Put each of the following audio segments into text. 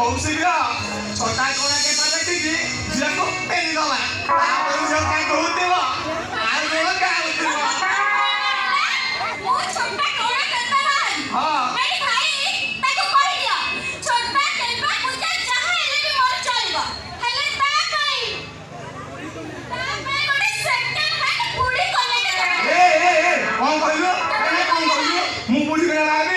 好食啊！才帶過嚟嘅快餐經理，只能夠俾你講埋，打到上街好啲喎，打到一街好啲喎。我從北講一陣得啦。你睇，大個鬼啲啊！從北嘅北本一就係你哋冇做喎，係你打佢，打佢嗰啲成日喺度पूरी過你嘅。कौन कहियो? कौन कहियो? मुँह पूरी करने लगा भी।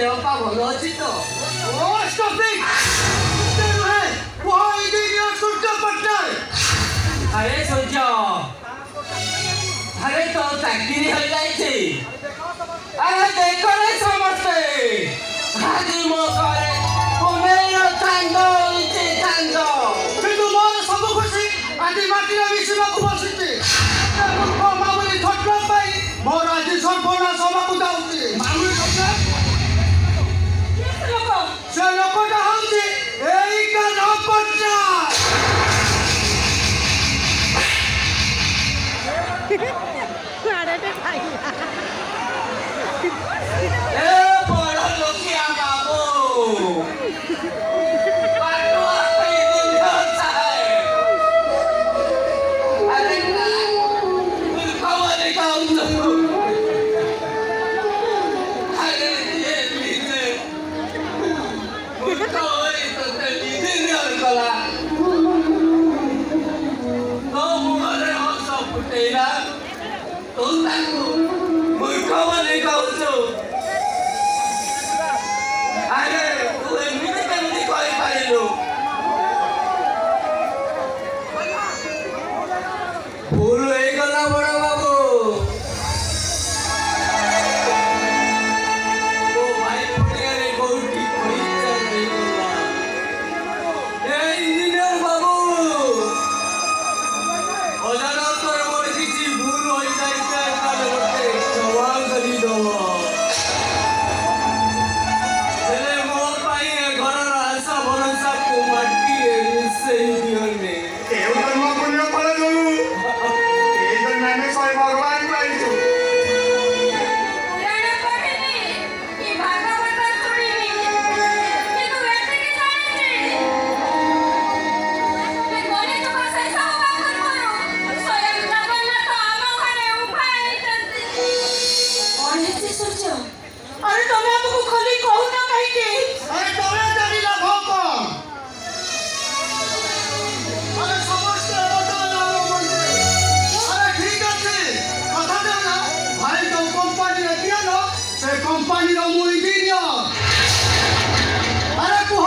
ଦେହ ପା ଭଲ ଅଛି ତ? ଓ stop it! ସେ ନୁହେଁ, କୁହ ଇଞ୍ଜିନିୟର ସୂର୍ଯ୍ୟ ପଟ୍ଟନାୟକ। ଆରେ ସୂର୍ଯ୍ୟ, ଆରେ ତୋ ଚାକିରି ହୋଇଯାଇଛି। ଆରେ ଦେଖ ରେ ସମସ୍ତେ, ଆଜି ମୋ ଘରେ ପୁନେଇର ଚାନ୍ଦ ହୋଇଛି ଚାନ୍ଦ। କିନ୍ତୁ ମୋର ସବୁ ଖୁସି ଆଜି ମାଟିରେ ମିଶିବାକୁ ବସିଛି। ଏତେ ମୂର୍ଖ ମାମୁନି ଠଟ୍ଟା ପାଇଁ ମୋର ଆଜି ସର୍ବନାଶ ହବାକୁ ଯାଉଛି। ମାମୁନି ଠଟ୍ଟା? ସେ ଲୋକଟା ହଉଛି ଏଇ କାନ ପଟ୍ଟନାୟକ। ଏ ବଡ଼ ଲୋକିଆ ବାବୁ, ପାଟୁଆ ପାଇଁ ଦିନ ଥାଏ। ଆରେ ନା, ଖବର କହୁଛୁ। ଆରେ ନିଜେ ମୂର୍ଖ ହୋଇ ତୋତେ ଇଞ୍ଜିନିୟର କଲା। ତୋ ମୁହଁରେ ହସ ଫୁଟେଇଲା, ତୁ ତାକୁ ମୂର୍ଖ ବୋଲି କହୁଛୁ। ଆରେ ତୁ ଏମିତି କେମିତି କହିପାରିଲୁ? ଭୁଲ ହେଇଗଲା ବଡ଼ ବାବୁ। ତୋ ଭାଇ ପଡ଼ିଆରେ କୋଉଠି ପଇସା ହେଇଗଲା। ଏ ଇଞ୍ଜିନିୟର ବାବୁ, ଅଜାଣତରେ ମୋର କିଛି ଭୁଲ ହୋଇଯାଇଥାଏ ତାହେଲେ ମୋତେ କ୍ଷମା କରିଦବ। ହେଲେ ମୋ ପାଇଁ ଏ ଘରର ଆଶା ଭରସାକୁ ମାଟିରେ ମିଶେଇ ଦିଅନି। କେଉଁ ଧର୍ମ ପୁଣ୍ୟ ଫଳ ଦବୁ? ଏଇ ଜন্য ଆମେ ଶହେ ଭଗବାନ ପାଇଛୁ। ପୁରାଣ ପଢ଼ିନି କି ଭାଗବତ ଶୁଣିନି, କିନ୍ତୁ ଏତିକି ଜାଣିଛି ଯେ କଳିଯୁଗ ଶେଷ ହେବା ପୂର୍ବରୁ ସ୍ୱୟଂ ଜଗନ୍ନାଥ ଆମ ଘରେ ଉଭା ହେଇଛନ୍ତି। କଣ ହେଇଛି ସୂର୍ଯ୍ୟ? ଆରେ ତମେ ଆମକୁ ଖୋଲି କହୁନ କାହିଁକି? ଆରେ ତମେ ଜାଣିଲା ଭୋକ। ଆରେ ସମସ୍ତେ ବର୍ତ୍ତମାନ ଆରମ୍ଭ। ଆରେ ଠିକ ଅଛି, କଥା ଦେଉନା ଭାଇ ଯୋଉ କମ୍ପାନୀରେ ଦିଅନ ସେ କମ୍ପାନୀର ମୁଁ ଇଞ୍ଜିନିୟର। ଆରେ କୁହ,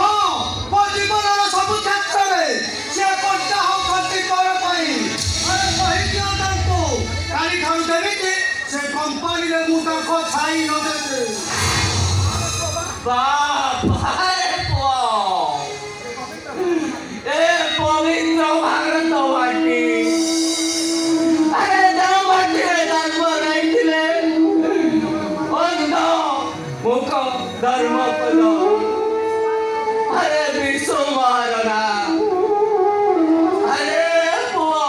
ମୋ ଜୀବନର ସବୁ କ୍ଷେତ୍ରରେ ସେ କଣ୍ଟା ହଉଛନ୍ତି ତୋର ପାଇଁ। ଆରେ କହିଦିଅ ତାଙ୍କୁ, କାଲିଠାରୁ ଯେମିତି ସେ କମ୍ପାନୀରେ ମୁଁ ତାଙ୍କ ଛାଇ ନ ଦେବି। ବାବାରେ ପୁଅ, ଏ ପବିତ୍ର ଭାରତ ମାଟି, ଆରେ ଯେଉଁ ମାଟିରେ ଜନ୍ମ ନେଇଥିଲେ ଅନ୍ଧ ମୁଖ ଧର୍ମପଦ, ଆରେ ବିଶ୍ୱ ମହାରଣା। ଆରେ ପୁଅ,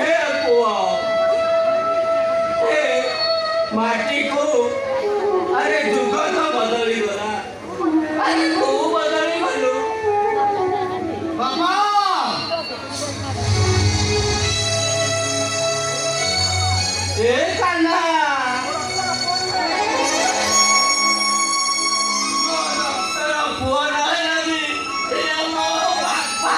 ଏ ପୁଅ, ଏ ମାଟିକୁ ଆରେ ଯୁଗ ତ ବଦଳିଗଲା। ଆରେ ତୁ ବଦଳିଗଲୁ। ବାବା ଏ କାହ୍ନା, ମୋ ରକ୍ତର ପୁଅ ନହେଲାନି, ଏ ମୋ ବାପା।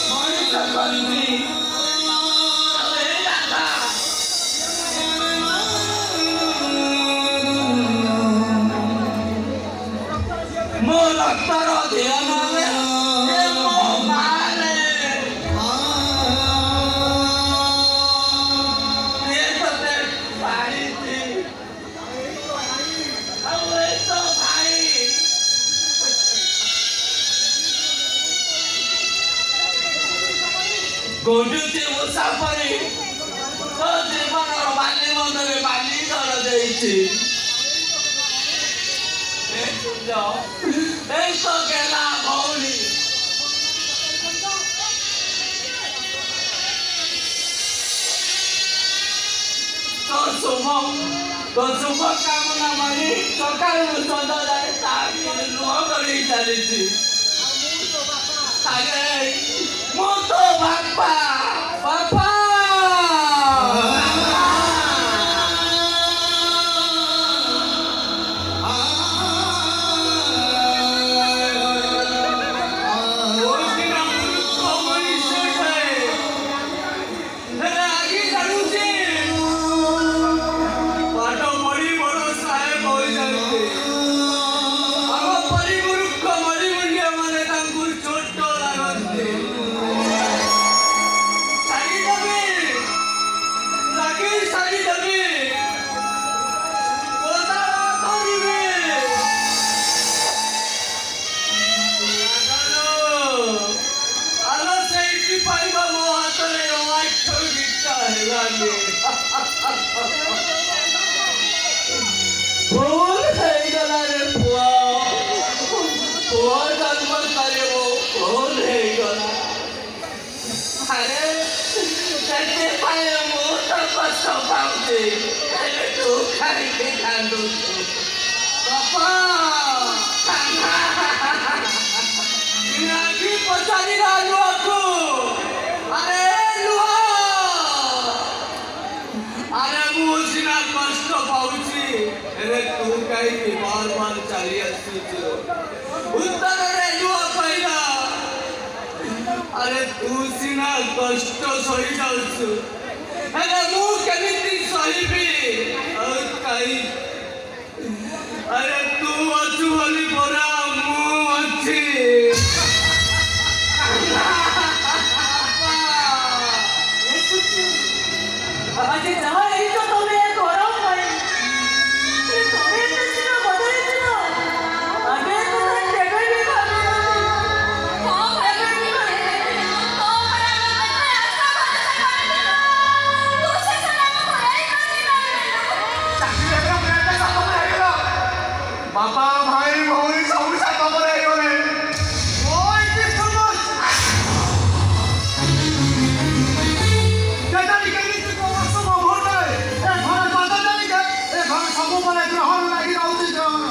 ମଣିଷ କରିଛି, ଆଉ ଏ ରାଧା। ମୋ ରକ୍ତର ଧ୍ୟାନ ଏ ମୋ ମାରେ। ଏ ତତେ ପାଳିଛି, ଆଉ ଏ ତୋ ଭାଇ। ଗୋଡୁଛି ମୁସାଫରି, ତୋ ଜୀବନର ବାଲି ବନ୍ଧରେ ବାଲି ଦର ଦେଇଛି। ଏ ସୂର୍ଯ୍ୟ, এই তো গেলা ভৌলি। তো শুভ কামনা মানি সকালু সন্ধ্যা যায় তাকে লুহ করে চালিছি। আগে ମୁଁ ତ ବାପା ବାପା ମଣିଷ गली भूल गला रे पुआ पुआ जन्म करे वो भूल गला अरे कैसे पाए मुँह तो कष्ट पाऊँगी अरे तू खाई के कांदू बापा इनाकी पचानी राजू aku अरे लुहा अरे मुँह सिना कष्ट पाऊँगी अरे तू कहीं की बार चली आसुचु उत्तर रे लुहा कहला अरे तू सिना कष्ट सही जाउछु अरे मु केमिति सहीबी कहीं अरे तू अछु बोली बोरा मु अछि আজকে যাই তো তুমি গরম হয় তুমি তো ছিল বদলে ছিল আগে তো টেবিল भी खाते कौन है कौन बड़ा ऐसा तू से सलाम को यही बापा भाई भौरी सब खबर ହେଇଗଲେ ओए कि सुनोस केदारी केमिति कोमर सब होते ए घर बादा जानी के ए घर सब बने ग्रहण लागि रहउछि ग्रहण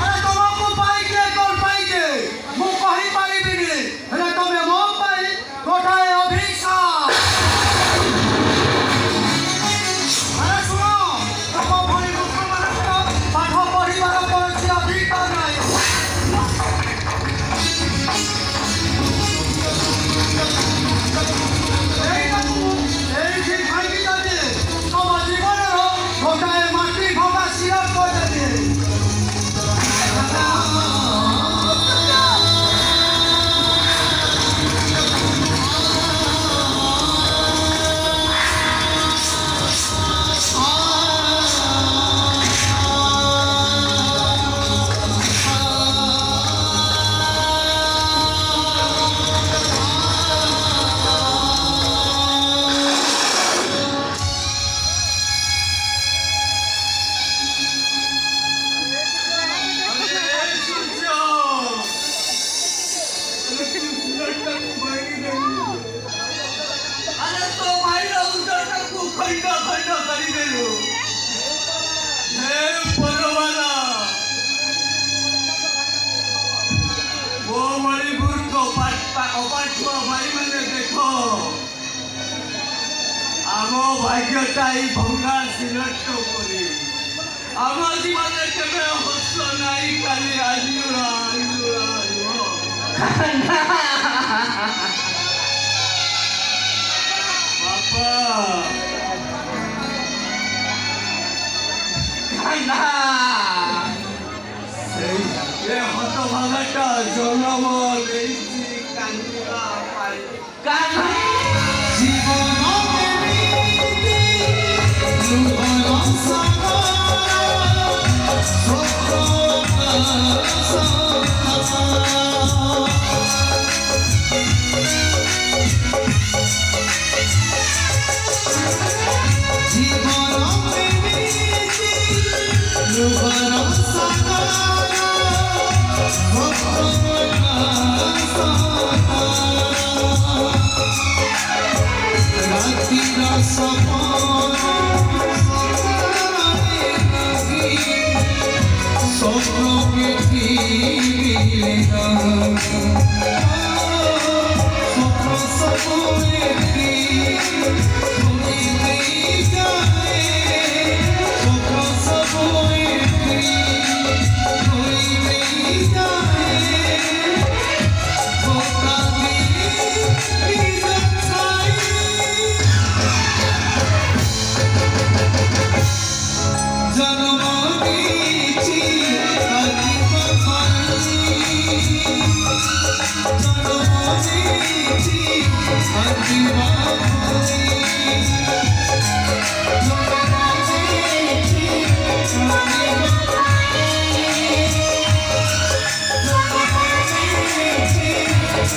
अरे तुमको पाई के कोन पाई के मु कहि पारिबिनी हेले तमे मो पाई गोटाए अभिशाप अरे सुनो तम भଳି मुसलमानଙ୍କ ପାଠ ପଢିବାର କୌଣସି ଅଧିକାର ନାହିଁ ଏଇଠି ଖାଇକି ଯଦି ତମ ଜୀବନର ଗୋଟାଏ ମାଟି ଭଙ୍ଗା ଶିର କରିଦେବି अरे तो भाई उधर तक को खंडा करी देलु हे परवाला वो मणिपुर को अपाठुआ भाई मैंने देखो आमो भाग्यटाई भंगा सिलट करी आमो जीवने केबे हस नाई खाली आजुरा बापा कान्हा ये हतभागाटा जन्म देइछि कान्हा पाई कान्हा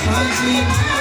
Thank you.